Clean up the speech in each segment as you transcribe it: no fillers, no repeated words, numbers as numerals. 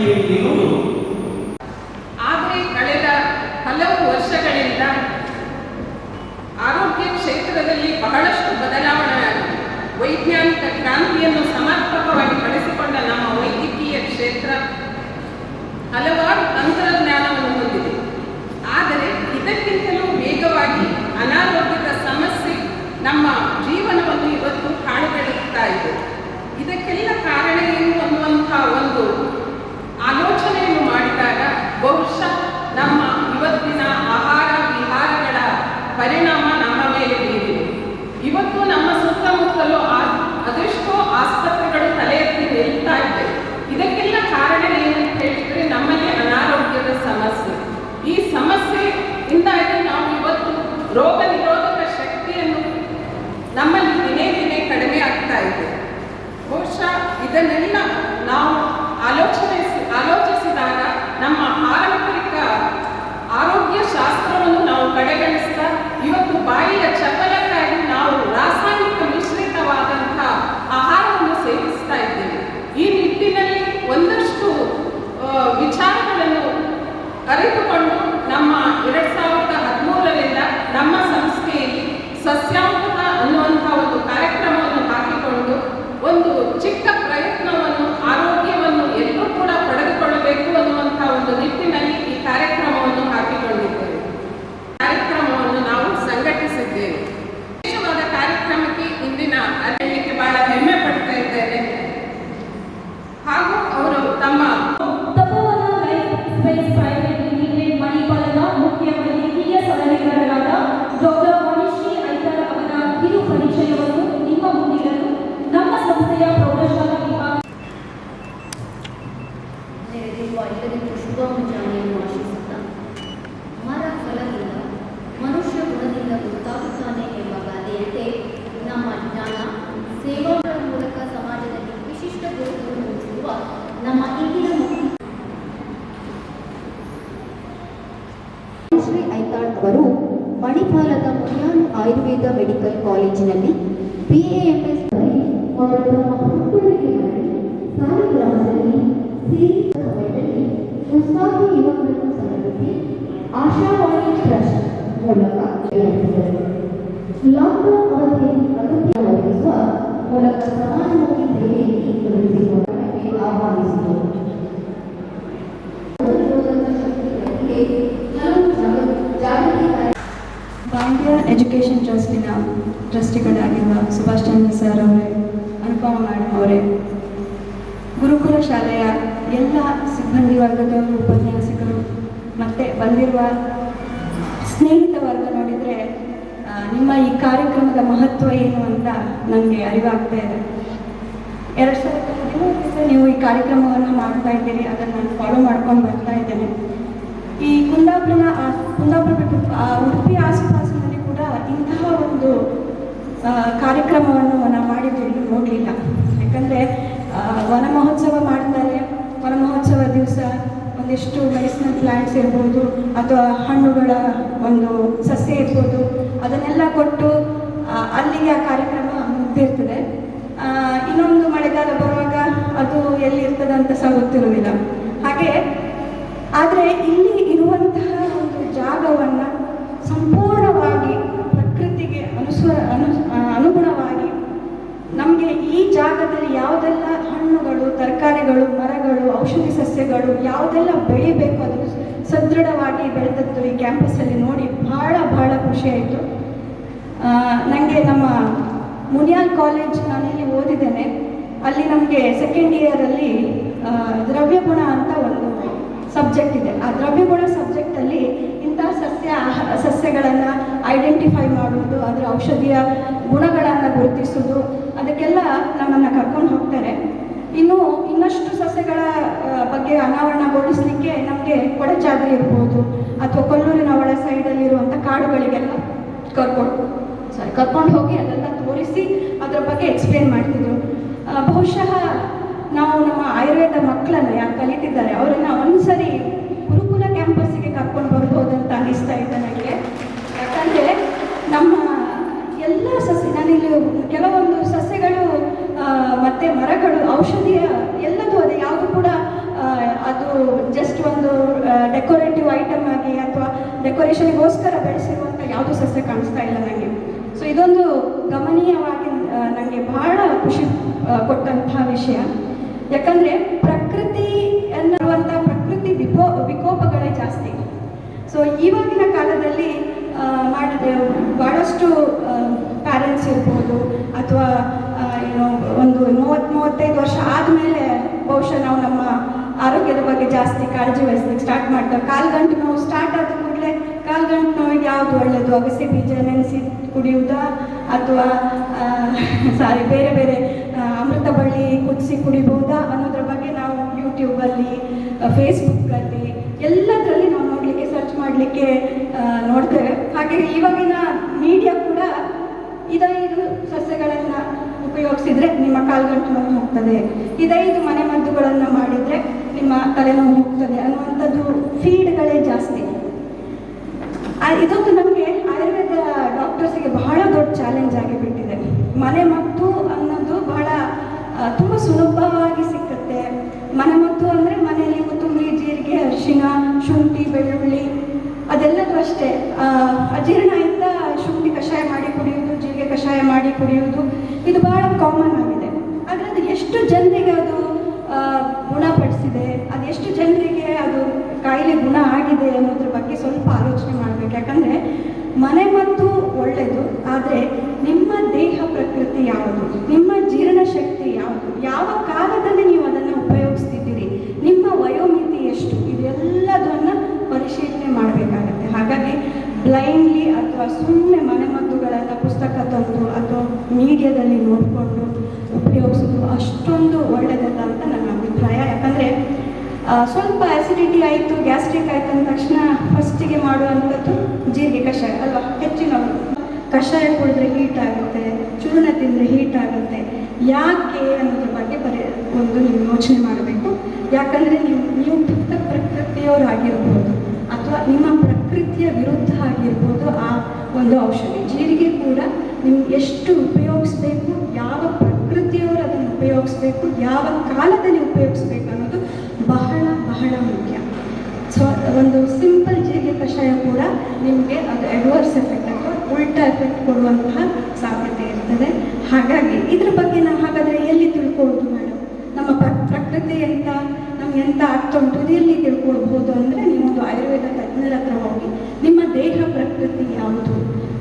ಇರುವುದು. ಆದರೆ ಕಳೆದ ಹಲವು ವರ್ಷಗಳಿಂದ ಆರೋಗ್ಯ ಕ್ಷೇತ್ರದಲ್ಲಿ ಬಹಳಷ್ಟು ಬದಲಾವಣೆಯಾಗಿದೆ. ವೈಜ್ಞಾನಿಕ ಕ್ರಾಂತಿಯನ್ನು ಸಮರ್ಪಕವಾಗಿ ಬಳಸಿಕೊಂಡ ನಮ್ಮ ವೈದ್ಯಕೀಯ ಕ್ಷೇತ್ರ ಹಲವಾರು ತಂತ್ರಜ್ಞಾನವನ್ನು ಹೊಂದಿದೆ. ಆದರೆ ಇದಕ್ಕಿಂತಲೂ ವೇಗವಾಗಿ ಅನಾರೋಗ್ಯದ ಸಮಸ್ಯೆ ನಮ್ಮ ಜೀವನವನ್ನು ಇವತ್ತು ಹಾಳುಗೆಡುತ್ತಾ ಇದೆ. ಇದಕ್ಕೆಲ್ಲ ಕಾರಣ ಏನು ಅನ್ನುವಂಥ ಒಂದು ಆಲೋಚನೆಯನ್ನು ಮಾಡಿದಾಗ ಬಹುಶಃ ನಮ್ಮ ಇವತ್ತಿನ ಆಹಾರ ವಿಹಾರಗಳ ಪರಿಣಾಮ ನಮ್ಮ ಮೇಲೆ ಬೀರಿದೆ. ಇವತ್ತು ನಮ್ಮ ಸುತ್ತಮುತ್ತಲೂ ಅದೆಷ್ಟೋ ಆಸ್ಪತ್ರೆಗಳು ತಲೆ ಎತ್ತಿ ನಿಲ್ತಾ ಇವೆ. ಇದಕ್ಕೆಲ್ಲ ಕಾರಣ ಏನು ಅಂತ ಹೇಳಿದ್ರೆ ನಮ್ಮಲ್ಲಿ ಅನಾರೋಗ್ಯದ ಸಮಸ್ಯೆ. ಈ ಸಮಸ್ಯೆಯಿಂದಾಗಿ ನಾವು ಇವತ್ತು ರೋಗ ನಿರೋಧಕ ಶಕ್ತಿಯನ್ನು ನಮ್ಮಲ್ಲಿ ದಿನೇ ದಿನೇ ಕಡಿಮೆ ಆಗ್ತಾ ಇದೆ. ಬಹುಶಃ ಇದನ್ನೆಲ್ಲ ನಾವು ಆಲೋಚಿಸಿದಾಗ ನಮ್ಮ ಪಾರಂಪರಿಕ ಆರೋಗ್ಯ ಶಾಸ್ತ್ರವನ್ನು ನಾವು ಕಡೆಗಣಿಸ್ತಾ ಇವತ್ತು ಬಾಯಿಯ ಚಪಲಕ್ಕಾಗಿ ನಾವು ರಾಸಾಯನಿಕ ಮಿಶ್ರಿತವಾದಂಥ ಆಹಾರವನ್ನು ಸೇವಿಸ್ತಾ ಇದ್ದೇವೆ. ಈ ನಿಟ್ಟಿನಲ್ಲಿ ಒಂದಷ್ಟು ವಿಚಾರಗಳನ್ನು ಅರಿತುಕೊಂಡು ನಮ್ಮ 2013ರಿಂದ ನಮ್ಮ ಸಂಸ್ಥೆಯಲ್ಲಿ ಸಸ್ಯಾಮೃತ ಅನ್ನುವಂಥ ಒಂದು ಕಾರ್ಯಕ್ರಮವನ್ನು ಹಾಕಿಕೊಂಡು ಒಂದು ಚಿಕ್ಕ ಪ್ರಯತ್ನವನ್ನು ಆರೋಗ್ಯವನ್ನು ಎಲ್ಲರೂ ಕೂಡ ಪಡೆದುಕೊಳ್ಳಬೇಕು ಅನ್ನುವಂಥ ಒಂದು ನಿಟ್ಟಿನಲ್ಲಿ ಈ ಕಾರ್ಯಕ್ರಮವನ್ನು ಹಾಕಿಕೊಂಡಿದ್ದೇವೆ. ಕಾರ್ಯಕ್ರಮವನ್ನು ನಾವು ಸಂಘಟಿಸಿದ್ದೇವೆ. ವಿಶೇಷವಾದ ಕಾರ್ಯಕ್ರಮಕ್ಕೆ ಇಂದಿನ ಅಧ್ಯಕ್ಷಕ್ಕೆ ಬಹಳ ಹೆಮ್ಮೆ ಪಡ್ತಾ ಇದ್ದೇನೆ. ಹಾಗೂ ಅವರು ತಮ್ಮ ಮುಖ್ಯ ವೈದ್ಯಕೀಯ ಸಲಹೆಗಾರರಾದ ಡಾಕ್ಟರ್ ಮಣಿಶ್ರೀ ಐತಾಳ್ ಅವರ ಕಿರು ಪರಿಚಯವನ್ನು ನಿಮ್ಮ ಮುಂದಿಡಲು ನಮ್ಮ ಸಂಸ್ಥೆಯ ಪ್ರೌಢಶಾಲಾ ವಿಭಾಗ ನೆರೆದಿರುವ ಎಲ್ಲರಿಗೂ ಶುಭ ಮುಂಜಾನೆಯನ್ನು ಆಶಿಸುತ್ತಾ, ಮರ ಫಲದಿಂದ ಮನುಷ್ಯ ಗುಣದಿಂದ ಗೊತ್ತಾಗುತ್ತಾನೆ ಎಂಬ ಗಾದೆಯಂತೆ ನಮ್ಮ ಜ್ಞಾನ ಸೇವಾಗಳ ಮೂಲಕ ಸಮಾಜದಲ್ಲಿ ವಿಶಿಷ್ಟ ಗುರುತನ್ನು ಮೂಡಿಸಿರುವ ನಮ್ಮ ಇಂದಿನ ಶ್ರೀ ಐತಾಳ್ ಅವರು ಮಣಿಪಾಲದ ಮುನಿಯಾನ್ ಆಯುರ್ವೇದ ಮೆಡಿಕಲ್ ಕಾಲೇಜಿನಲ್ಲಿ BAMS ಅವರು ತಮ್ಮ ಹುಟ್ಟೂರಿಗೆ ಮಾಡಿ ಸಾಲಿಗ್ರಾಮದಲ್ಲಿ ಸಮಯದಲ್ಲಿ ಉತ್ಸಾಹಿ ಯುವಕರನ್ನು ಸಂಘಟಿಸಿ ಆಶಾವಾಣಿ ಟ್ರಸ್ಟ್ ಮೂಲಕ ಲಾಕ್ಡೌನ್ ಅವಧಿಯಲ್ಲಿ ಅಗತ್ಯ ಒದಗಿಸುವ ಮೂಲಕ ಸಮಾನವಾಗಿ ಸೇವೆಯಲ್ಲಿ ತೊಡಗಿಸಿಕೊಳ್ಳಲು ಆಹ್ವಾನಿಸಿದರು. ಬಾಂಡ್ಯ ಎಜುಕೇಷನ್ ಟ್ರಸ್ಟಿನ ಟ್ರಸ್ಟಿಗಳಾಗಿರುವ ಸುಭಾಷ್ ಚಂದ್ರ ಸರ್ ಅವರೇ, ಅನುಪಮ ಮೇಡಮ್ ಅವರೇ, ಗುರುಕುಲ ಶಾಲೆಯ ಎಲ್ಲ ಸಿಬ್ಬಂದಿ ವರ್ಗದವರು, ಉಪನ್ಯಾಸಕರು ಮತ್ತು ಬಂದಿರುವ ಸ್ನೇಹಿತ ವರ್ಗ ನೋಡಿದರೆ ನಿಮ್ಮ ಈ ಕಾರ್ಯಕ್ರಮದ ಮಹತ್ವ ಏನು ಅಂತ ನನಗೆ ಅರಿವಾಗ್ತಾ ಇದೆ. 2013 ನೀವು ಈ ಕಾರ್ಯಕ್ರಮವನ್ನು ಮಾಡ್ತಾ ಇದ್ದೀರಿ. ಅದನ್ನು ನಾನು ಫಾಲೋ ಮಾಡ್ಕೊಂಡು ಬರ್ತಾ ಇದ್ದೇನೆ. ಈ ಕುಂದಾಪುರ ಬಿಟ್ಟು ಉಡುಪಿ ಆಸುಪಾಸಿನಲ್ಲಿ ಕೂಡ ಇಂತಹ ಒಂದು ಕಾರ್ಯಕ್ರಮವನ್ನು ನಾವು ಮಾಡಿದ್ದು ನೋಡಲಿಲ್ಲ. ಯಾಕಂದರೆ ವನ ಮಹೋತ್ಸವ ಮಾಡ್ತಾರೆ. ವನ ಮಹೋತ್ಸವ ದಿವಸ ಒಂದಿಷ್ಟು ಮೆಡಿಸಿನಲ್ ಪ್ಲಾಂಟ್ಸ್ ಇರ್ಬೋದು ಅಥವಾ ಹಣ್ಣುಗಳ ಒಂದು ಸಸ್ಯ ಇರ್ಬೋದು, ಅದನ್ನೆಲ್ಲ ಕೊಟ್ಟು ಅಲ್ಲಿಗೆ ಆ ಕಾರ್ಯಕ್ರಮ ಮುಗ್ದಿರ್ತದೆ. ಇನ್ನೊಂದು ಮಳೆಗಾಲ ಬರುವಾಗ ಅದು ಎಲ್ಲಿರ್ತದೆ ಅಂತ ಸಹ ಗೊತ್ತಿರೋದಿಲ್ಲ. ಹಾಗೆ ಆದರೆ ಇಲ್ಲಿ ಇರುವಂತಹ ಒಂದು ಜಾಗವನ್ನು ಸಂಪೂರ್ಣವಾಗಿ ಪ್ರಕೃತಿಗೆ ಅನುಗುಣವಾಗಿ ನಮಗೆ ಈ ಜಾಗದಲ್ಲಿ ಯಾವುದೆಲ್ಲ ಹಣ್ಣುಗಳು, ತರಕಾರಿಗಳು, ಮರಗಳು, ಔಷಧಿ ಸಸ್ಯಗಳು ಯಾವುದೆಲ್ಲ ಬೆಳಿಬೇಕು ಅದು ಸದೃಢವಾಗಿ ಬೆಳೆದದ್ದು ಈ ಕ್ಯಾಂಪಸ್ಸಲ್ಲಿ ನೋಡಿ ಬಹಳ ಖುಷಿಯಾಯಿತು. ನನಗೆ ನಮ್ಮ ಮುನಿಯಾಲ್ ಕಾಲೇಜ್ ನಾನೆಲ್ಲಿ ಓದಿದ್ದೇನೆ, ಅಲ್ಲಿ ನಮಗೆ ಸೆಕೆಂಡ್ ಇಯರಲ್ಲಿ ದ್ರವ್ಯಗುಣ ಅಂತ ಒಂದು ಸಬ್ಜೆಕ್ಟ್ ಇದೆ. ಆ ದ್ರವ್ಯಗುಣ ಸಬ್ಜೆಕ್ಟಲ್ಲಿ ಇಂತಹ ಸಸ್ಯಗಳನ್ನು ಐಡೆಂಟಿಫೈ ಮಾಡುವುದು, ಅದರ ಔಷಧಿಯ ಗುಣಗಳನ್ನು ಗುರುತಿಸುವುದು, ಅದಕ್ಕೆಲ್ಲ ನಮ್ಮನ್ನು ಕರ್ಕೊಂಡು ಹೋಗ್ತಾರೆ. ಇನ್ನಷ್ಟು ಸಸ್ಯಗಳ ಬಗ್ಗೆ ಅನಾವರಣಗೊಳಿಸಲಿಕ್ಕೆ ನಮಗೆ ಕೊಡಚಾದ್ರಿ ಇರ್ಬೋದು ಅಥವಾ ಕೊಲ್ಲೂರಿನ ಒಳ ಸೈಡಲ್ಲಿರುವಂಥ ಕಾಡುಗಳಿಗೆಲ್ಲ ಕರ್ಕೊಂಡು ಹೋಗಿ ಅದೆಲ್ಲ ತೋರಿಸಿ ಅದರ ಬಗ್ಗೆ ಎಕ್ಸ್ಪ್ಲೇನ್ ಮಾಡ್ತಿದ್ರು. ಬಹುಶಃ ನಾವು ನಮ್ಮ ಆಯುರ್ವೇದ ಮಕ್ಕಳನ್ನು ಯಾರು ಕಲಿತಿದ್ದಾರೆ ಅವರನ್ನು ಒಂದ್ಸರಿ ಗುರುಕುಲ ಕ್ಯಾಂಪಸ್ಸಿಗೆ ಕರ್ಕೊಂಡು ಬರ್ಬೋದು ಅಂತ ಅನ್ನಿಸ್ತಾ ಇದೆ ನನಗೆ. ಯಾಕಂದರೆ ನಮ್ಮ ಎಲ್ಲ ನಾನಿಲ್ಲಿ ಕೆಲವೊಂದು ಸಸ್ಯಗಳು ಮತ್ತು ಮರಗಳು ಔಷಧಿಯ ಎಲ್ಲದೂ ಅದೇ, ಯಾವುದು ಕೂಡ ಡೆಕೋರೇಷನ್ಗೋಸ್ಕರ ಬೆಳೆಸಿರುವಂಥ ಯಾವುದೂ ಸಸ್ಯ ಕಾಣಿಸ್ತಾ ಇಲ್ಲ ನನಗೆ. ಸೊ ಇದೊಂದು ಗಮನೀಯವಾಗಿ ನನಗೆ ಬಹಳ ಖುಷಿ ಕೊಟ್ಟಂತಹ ವಿಷಯ. ಯಾಕಂದರೆ ಪ್ರಕೃತಿ ಎನ್ನುವಂಥ ಪ್ರಕೃತಿ ವಿಕೋಪಗಳೇ ಜಾಸ್ತಿ. ಸೊ ಇವಾಗಿನ ಕಾಲದಲ್ಲಿ ಭಾಳಷ್ಟು ಪ್ಯಾರೆಂಟ್ಸ್ ಇರ್ಬೋದು ಅಥವಾ ಏನೋ ಒಂದು 30-35 ವರ್ಷ ಆದಮೇಲೆ ಬಹುಶಃ ನಾವು ನಮ್ಮ ಆರೋಗ್ಯದ ಬಗ್ಗೆ ಜಾಸ್ತಿ ಕಾಳಜಿ ವಹಿಸ್ಲಿಕ್ಕೆ ಸ್ಟಾರ್ಟ್ ಮಾಡ್ತೇವೆ. ಕಾಲ್ಗಂಟು ನೋವು ಸ್ಟಾರ್ಟ್ ಆದ ಕೂಡಲೇ ಕಾಲ್ಗಂಟು ನೋವಿಗೆ ಯಾವುದು ಒಳ್ಳೆಯದು, ಅಗಸೆ ಬೀಜ ನೆನೆಸಿ ಕುಡಿಯುವುದಾ ಅಥವಾ ಬೇರೆ ಬೇರೆ ಅಮೃತ ಬಳ್ಳಿ ಕುದಿಸಿ ಕುಡಿಬಹುದಾ ಅನ್ನೋದ್ರ ಬಗ್ಗೆ ನಾವು ಯೂಟ್ಯೂಬಲ್ಲಿ, ಫೇಸ್ಬುಕ್ಕಲ್ಲಿ ಎಲ್ಲದರಲ್ಲಿ ನಾವು ನೋಡಲಿಕ್ಕೆ ಸರ್ಚ್ ಮಾಡಲಿಕ್ಕೆ ನೋಡ್ತೇವೆ. ಹಾಗೆ ಇವಾಗಿನ ಮೀಡಿಯಾ ಕೂಡ 5 ಸಸ್ಯಗಳನ್ನು ಉಪಯೋಗಿಸಿದರೆ ನಿಮ್ಮ ಕಾಲ್ಗಂಟು ನೋವು ಹೋಗ್ತದೆ, 5 ಮನೆ ಮದ್ದುಗಳನ್ನು ಮಾಡಿದರೆ ನಿಮ್ಮ ತಲೆನೋವು ಹೋಗ್ತದೆ ಅನ್ನುವಂಥದ್ದು ಫೀಡ್ಗಳೇ ಜಾಸ್ತಿ. ಇದೊಂದು ನಮಗೆ ಆಯುರ್ವೇದ ಡಾಕ್ಟರ್ಸಿಗೆ ಬಹಳ ದೊಡ್ಡ ಚಾಲೆಂಜ್ ಆಗಿಬಿಟ್ಟಿದೆ. ಮನೆ ಮದ್ದು ಅನ್ನೋದು ಬಹಳ ತುಂಬ ಸುಲಭವಾಗಿ ಸಿಕ್ಕತ್ತೆ. ಮನೆ ಮದ್ದು ಅಂದರೆ ಮನೆಯಲ್ಲಿ ಕೊತ್ತಂಬರಿ, ಜೀರಿಗೆ, ಅರಿಶಿನ, ಶುಂಠಿ, ಬೆಳ್ಳುಳ್ಳಿ ಅದೆಲ್ಲದೂ ಅಷ್ಟೇ. ಅಜೀರ್ಣದಿಂದ ಶುಂಠಿ ಕಷಾಯ ಮಾಡಿ ಕುಡಿಯುವುದು, ಜೀರಿಗೆ ಕಷಾಯ ಮಾಡಿ ಕುಡಿಯುವುದು ಇದು ಬಹಳ ಕಾಮನ್ ಆಗಿದೆ. ಆದರೆ ಅದು ಎಷ್ಟು ಜನರಿಗೆ ಅದು ಗುಣಪಡಿಸಿದೆ, ಅದು ಎಷ್ಟು ಜನರಿಗೆ ಅದು ಕಾಯಿಲೆ ಗುಣ ಆಗಿದೆ ಅನ್ನೋದ್ರ ಬಗ್ಗೆ ಸ್ವಲ್ಪ ಆಲೋಚನೆ ಮಾಡಬೇಕು. ಯಾಕಂದರೆ ಮನೆ ಮದ್ದು ಒಳ್ಳೆಯದು, ಆದರೆ ನಿಮ್ಮ ದೇಹ ಪ್ರಕೃತಿ ಯಾವುದು, ನಿಮ್ಮ ಜೀರ್ಣಶಕ್ತಿ ಯಾವುದು, ಯಾವ ಕಾಲದಲ್ಲಿ ನೀವು ಅದನ್ನು ಉಪಯೋಗಿಸ್ತಿದ್ದೀರಿ, ನಿಮ್ಮ ವಯೋಮಿತಿ ಎಷ್ಟು, ಇದೆಲ್ಲದನ್ನು ಪರಿಶೀಲನೆ ಮಾಡಬೇಕಾಗತ್ತೆ. ಹಾಗಾಗಿ ಬ್ಲೈಂಡ್ಲಿ ಅಥವಾ ಸುಮ್ಮನೆ ಮನೆಮದ್ದುಗಳನ್ನು ಪುಸ್ತಕ ತಂದು ಅಥವಾ ಮೀಡಿಯಾದಲ್ಲಿ ನೋಡಿಕೊಂಡು ಉಪಯೋಗಿಸೋದು ಅಷ್ಟೊಂದು ಒಳ್ಳೆಯದಲ್ಲ ಅಂತ ನನ್ನ ಅಭಿಪ್ರಾಯ. ಯಾಕಂದರೆ ಸ್ವಲ್ಪ ಆ್ಯಸಿಡಿಟಿ ಆಯಿತು, ಗ್ಯಾಸ್ಟ್ರಿಕ್ ಆಯಿತು ಅಂದ ತಕ್ಷಣ ಫಸ್ಟಿಗೆ ಮಾಡುವಂಥದ್ದು ಜೀರಿಗೆ ಕಷಾಯ ಅಲ್ವಾ. ಹೆಚ್ಚಿನವರು ಕಷಾಯ ಕುಡಿದ್ರೆ ಹೀಟ್ ಆಗುತ್ತೆ, ಚೂರ್ಣ ತಿಂದರೆ ಹೀಟ್ ಆಗುತ್ತೆ. ಯಾಕೆ ಅನ್ನೋದ್ರ ಬಗ್ಗೆ ಒಂದು ನೀವು ಯೋಚನೆ ಮಾಡಬೇಕು. ಯಾಕಂದರೆ ನೀವು ಪ್ರಕೃತಿಯವರಾಗಿರ್ಬೋದು ಅಥವಾ ನಿಮ್ಮ ಪ್ರಕೃತಿಯ ವಿರುದ್ಧ ಆಗಿರ್ಬೋದು ಆ ಒಂದು ಔಷಧಿ. ಜೀರಿಗೆ ಕೂಡ ನೀವು ಎಷ್ಟು ಉಪಯೋಗಿಸ್ಬೇಕು, ಯಾವ ಪ್ರಕೃತಿಯವರು ಅದನ್ನು ಉಪಯೋಗಿಸ್ಬೇಕು, ಯಾವ ಕಾಲದಲ್ಲಿ ಉಪಯೋಗಿಸ್ಬೇಕು ಅನ್ನೋದು ಬಹಳ ಬಹಳ ಮುಖ್ಯ. ಸೊ ಒಂದು ಸಿಂಪಲ್ ಜೀರಿಗೆ ಕಷಾಯ ಕೂಡ ನಿಮಗೆ ಅದು ಅಡ್ವರ್ಸ್ ಎಫೆಕ್ಟ್ ಅಥವಾ ಉಲ್ಟಾ ಎಫೆಕ್ಟ್ ಕೊಡುವಂತಹ ಸಾಧ್ಯತೆ ಇರ್ತದೆ. ಹಾಗಾಗಿ ಇದ್ರ ಬಗ್ಗೆ ನಾವು ಹಾಗಾದರೆ ಎಲ್ಲಿ ತಿಳ್ಕೊಳ್ಳೋದು ಮೇಡಮ್? ನಮ್ಮ ಪ್ರಕೃತಿ ಎಂತ, ನಮ್ಗೆ ಎಂತ ಆಗ್ತಾ ಉಂಟು, ಇದು ಎಲ್ಲಿ ತಿಳ್ಕೊಳ್ಬೋದು ಅಂದರೆ ನೀವೊಂದು ಆಯುರ್ವೇದ ತಜ್ಞರ ಹತ್ರ ಹೋಗಿ ನಿಮ್ಮ ದೇಹ ಪ್ರಕೃತಿ ಯಾವುದು,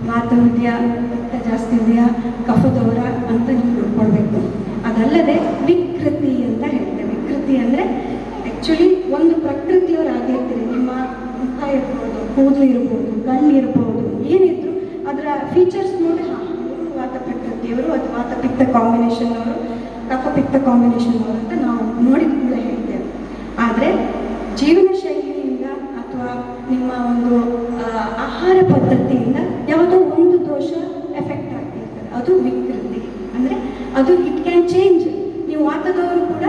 ವಾತ ಇದೆಯಾ, ರಕ್ತ ಜಾಸ್ತಿ ಇದೆಯಾ, ಕಫದವರ ಅಂತ ನೀವು ತಿಳ್ಕೊಳ್ಬೇಕು. ಅದಲ್ಲದೆ ವಿಕೃತಿ ಅಂತ ಹೇಳ್ತೇವೆ. ವಿಕೃತಿ ಅಂದರೆ ಆ್ಯಕ್ಚುಲಿ ಒಂದು ಪ್ರಕೃತಿಯವರಾಗಿರ್ತೀರಿ. ನಿಮ್ಮ ಮುಖ ಇರ್ಬೋದು, ಕೂದಲು ಇರ್ಬೋದು, ಕಣ್ಣು ಇರ್ಬೋದು, ಏನಿದ್ರು ಅದರ ಫೀಚರ್ಸ್ ನೋಡಿ ಇವರು ವಾತ ಪ್ರಕೃತಿಯವರು ಅಥವಾ ವಾತ ಪಿತ್ತ ಕಾಂಬಿನೇಷನ್ ಅವರು, ಕಫ ಪಿತ್ತ ಕಾಂಬಿನೇಷನ್ ಅವರು ಅಂತ ನಾವು ನೋಡಿದ ಕೂಡ ಹೇಳ್ತೇವೆ. ಆದರೆ ಜೀವನ ಶೈಲಿಯಿಂದ ಅಥವಾ ನಿಮ್ಮ ಒಂದು ಆಹಾರ ಪದ್ಧತಿಯಿಂದ ಯಾವುದೋ ಒಂದು ದೋಷ ಎಫೆಕ್ಟ್ ಆಗ್ತಿರ್ತದೆ, ಅದು ವಿಕೃತಿ. ಅಂದರೆ ಅದು ಇಟ್ ಕ್ಯಾನ್ ಚೇಂಜ್. ನೀವು ವಾತದವರು ಕೂಡ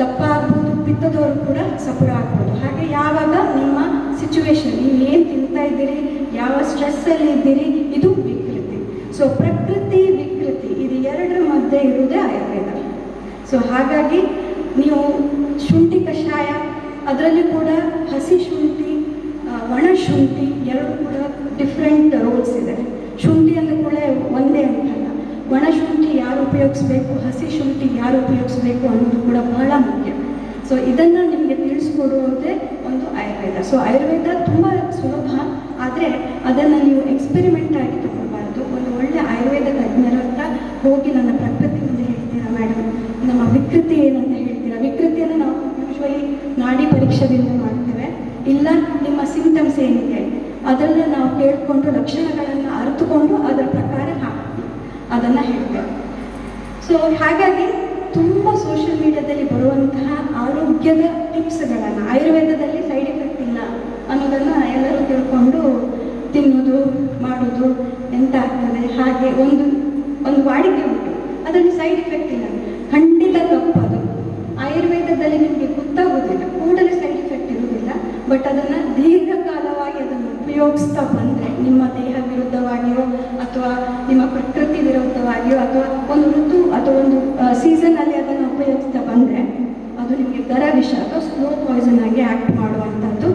ದಪ್ಪ ಆಗ್ಬೋದು, ಪಿತ್ತದವರು ಕೂಡ ಸಪುರ ಆಗ್ಬೋದು. ಹಾಗೆ ಯಾವಾಗ ನಿಮ್ಮ ಸಿಚುವೇಶನ್, ನೀವು ಏನು ತಿಂತಾ ಇದ್ದೀರಿ, ಯಾವ ಸ್ಟ್ರೆಸ್ಸಲ್ಲಿ ಇದ್ದೀರಿ, ಇದು ವಿಕೃತಿ. ಸೊ ಪ್ರಕೃತಿ ವಿಕೃತಿ ಇದು ಎರಡರ ಮಧ್ಯೆ ಇರುವುದೇ ಆಯುರ್ವೇದ. ಸೊ ಹಾಗಾಗಿ ನೀವು ಶುಂಠಿ ಕಷಾಯ, ಅದರಲ್ಲಿ ಕೂಡ ಹಸಿ ಶುಂಠಿ, ಒಣ ಶುಂಠಿ ಎರಡು ಕೂಡ ಡಿಫ್ರೆಂಟ್ ರೋಲ್ಸ್ ಇದೆ. ಶುಂಠಿ ಅಂದ ಕೂಡ ಒಂದೇ ಅಂತಲ್ಲ, ಒಣ ಶುಂಠಿ ಯಾರು ಉಪಯೋಗಿಸ್ಬೇಕು, ಹಸಿ ಶುಂಠಿ ಯಾರು ಉಪಯೋಗಿಸ್ಬೇಕು ಅನ್ನೋದು ಕೂಡ ಬಹಳ ಮುಖ್ಯ. ಸೊ ಇದನ್ನು ನಿಮಗೆ ತಿಳಿಸ್ಕೊಡುವುದೇ ಒಂದು ಆಯುರ್ವೇದ. ಸೊ ಆಯುರ್ವೇದ ತುಂಬ ಸುಲಭ, ಆದರೆ ಅದನ್ನು ನೀವು ಎಕ್ಸ್ಪೆರಿಮೆಂಟ್ ಆಗಿ ತಗೊಳ್ಬಾರ್ದು. ಒಂದು ಒಳ್ಳೆ ಆಯುರ್ವೇದ ತಜ್ಞರ ಹತ್ರ ಹೋಗಿ ನನ್ನ ಪ್ರಕೃತಿ ಮುಂದೆ ಹೇಳ್ತೀರಾ ಮೇಡಮ್, ನಮ್ಮ ವಿಕೃತಿ ಏನಂತ ಹೇಳ್ತೀರಾ. ವಿಕೃತಿಯನ್ನು ನಾವು ಯೂಶ್ವಲಿ ನಾಡಿ ಪರೀಕ್ಷೆದಿಂದ ಮಾಡ್ತೇವೆ, ಇಲ್ಲ ನಿಮ್ಮ ಸಿಂಟಮ್ಸ್ ಏನಿದೆ ಅದನ್ನು ನಾವು ಕೇಳಿಕೊಂಡು ಲಕ್ಷಣಗಳನ್ನು ಅರಿತುಕೊಂಡು ಅದರ ಪ್ರಕಾರ ಅದನ್ನು ಹೇಳ್ತೇವೆ. ಸೊ ಹಾಗಾಗಿ ತುಂಬ ಸೋಷಿಯಲ್ ಮೀಡಿಯಾದಲ್ಲಿ ಬರುವಂತಹ ಆರೋಗ್ಯದ ಟಿಪ್ಸ್ಗಳನ್ನು, ಆಯುರ್ವೇದದಲ್ಲಿ ಸೈಡ್ ಎಫೆಕ್ಟ್ ಇಲ್ಲ ಅನ್ನೋದನ್ನು ಎಲ್ಲರೂ ತಿಳ್ಕೊಂಡು ತಿನ್ನೋದು ಮಾಡೋದು ಎಂತ ಆಗ್ತದೆ. ಹಾಗೆ ಒಂದು ವಾಡಿಕೆ ಉಂಟು, ಅದರಲ್ಲಿ ಸೈಡ್ ಎಫೆಕ್ಟ್ ಇಲ್ಲ, ಖಂಡಿತ ತಪ್ಪದು. ಆಯುರ್ವೇದದಲ್ಲಿ ನಿಮಗೆ ಗೊತ್ತಾಗೋದಿಲ್ಲ, ಕೂಡಲೇ ಸೈಡ್ ಎಫೆಕ್ಟ್ ಇರುವುದಿಲ್ಲ. ಬಟ್ ಅದನ್ನು ದೀರ್ಘಕಾಲವಾಗಿ ಅದನ್ನು ಉಪಯೋಗಿಸ್ತಾ ಬಂದರೆ, ನಿಮ್ಮ ದೇಹ ವಿರುದ್ಧವಾಗಿಯೋ ಅಥವಾ ನಿಮ್ಮ ಪ್ರಕೃತಿ ವಿರುದ್ಧವಾಗಿಯೋ ಅಥವಾ ಒಂದು ಋತು ಅಥವಾ ಒಂದು ಸೀಸನಲ್ಲಿ ಅದನ್ನು ಉಪಯೋಗಿಸ್ತಾ ಬಂದರೆ ಅದು ನಿಮಗೆ ಗರ ವಿಷ ಅಥವಾ ಸ್ಲೋ ಪಾಯ್ಸನ್ ಆಗಿ ಆ್ಯಕ್ಟ್ ಮಾಡುವಂಥದ್ದು